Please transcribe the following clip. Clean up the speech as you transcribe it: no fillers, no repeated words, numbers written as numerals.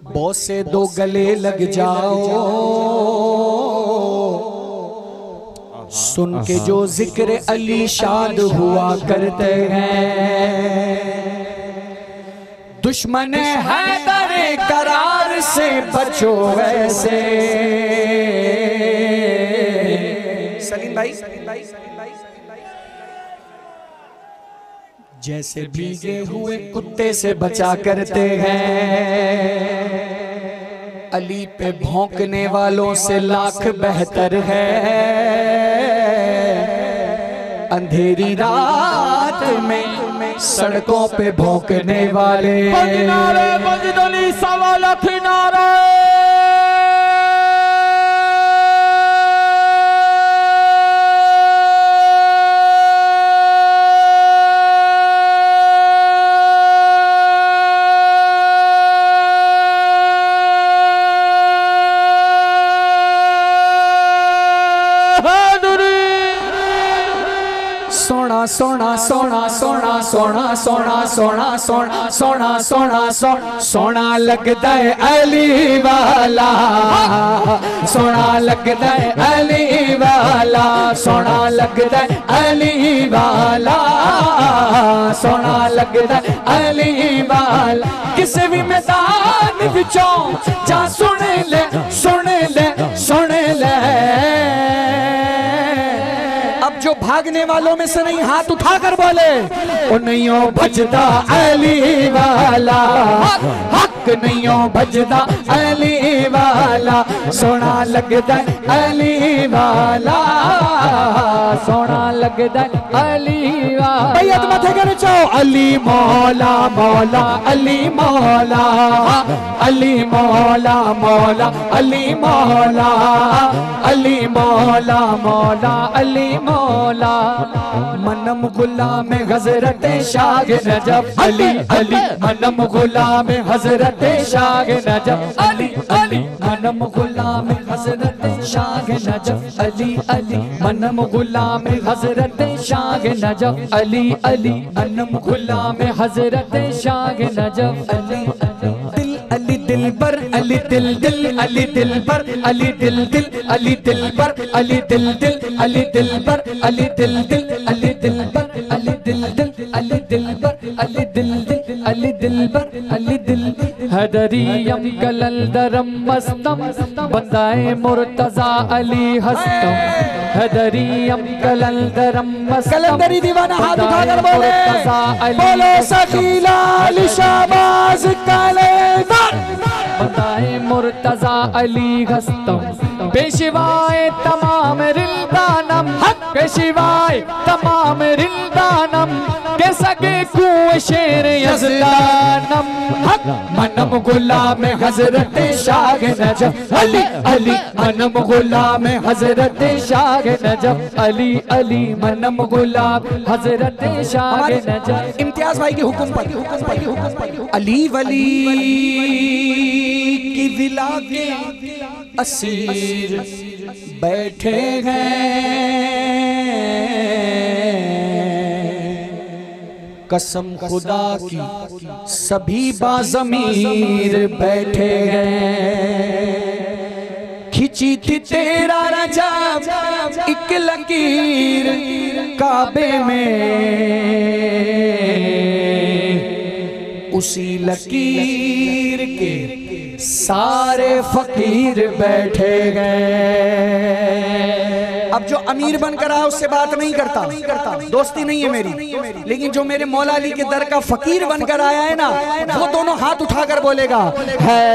बोसे दो गले लग जाओ, सुन के जो जिक्र अली शाद हुआ करते हैं। दुश्मन हैदर करार से बचो ऐसे। सलीम भाई जैसे भीगे हुए कुत्ते से बचा करते हैं, अली पे भौंकने वालों से लाख बेहतर है। अंधेरी रात में सड़कों पे भौंकने वाले मंजदली सवाल किनारे सोना सोना सोना सोना सोना सोना सोना सोना सोना सोना सोना लगता है अली वाला, सोना लगता है अली वाला, सोना लगता है अली वाला, सोना लगता है अली वाला। किसी भी मैदान विचों जा सुन ले सुन ले सुन ले। जो भागने वालों में से नहीं हाथ उठाकर बोले ओ नहीं हो भजदा अली वाला, हक नहीं हो भजदा अली वाला, सोना लगदा अली वाला, सोना लगदा अली वाला। भैया तुम थे कर चाहो अली मौला मौला अली मौला, अली मौला मौला अली मौला, अली मौला मौला अली मौला। मनम गुलाम हजरत शाह नजफ अली अली, मनम गुलाम हजरत शाह नजफ अली अली, मनम गुलाम हजरत शाह नजफ अली अली, मनम गुलाम हजरत शाह नजफ अली अली, मनम गुलाम हजरत शाह नजफ अली अली। अली दिल पर अली दिल दिल अली दिल पर अली दिल दिल अली दिल पर अली दिल दिल अली दिल पर अली दिल दिल अली दिल पर अली दिल दिल अली दिल पर अली दिल दिल अली दिल पर अली दिल दिल। हदरियम कलंदरम मस्तम बंदाए मुर्तजा अली हस्तम, हदरियम कलंदरम मस्तम। कलंदरी दीवाना हाथ उठाकर बोले बोलो सखीला अली शाबाज कलंदर बताए मुर्तजा अली हस्तम। पेशवाए तमाम रिल्दानम पेशवाए तमाम रिल्दानम के सगे कुएं शेर यज़दानम। मनम गुलाम हजरत शाह नजफ अली अली, मनम गुलाम हजरत शाह नजफ अली अली, मनम गुलाम हजरत शाह नजफ। इम्तियाज भाई के हुक्म पर अली वली की विला के असीर बैठे हैं, कसम खुदा की सभी बाज़मीर बैठे हैं। खिंची थी तेरा रजब एक लकीर काबे में, उसी लकीर के सारे फकीर बैठे गए। अब जो अमीर बनकर आया उससे बात नहीं करता, दोस्ती नहीं है मेरी, लेकिन जो मेरे मौला अली के दर का फकीर बनकर आया है ना, वो दोनों हाथ उठाकर बोलेगा है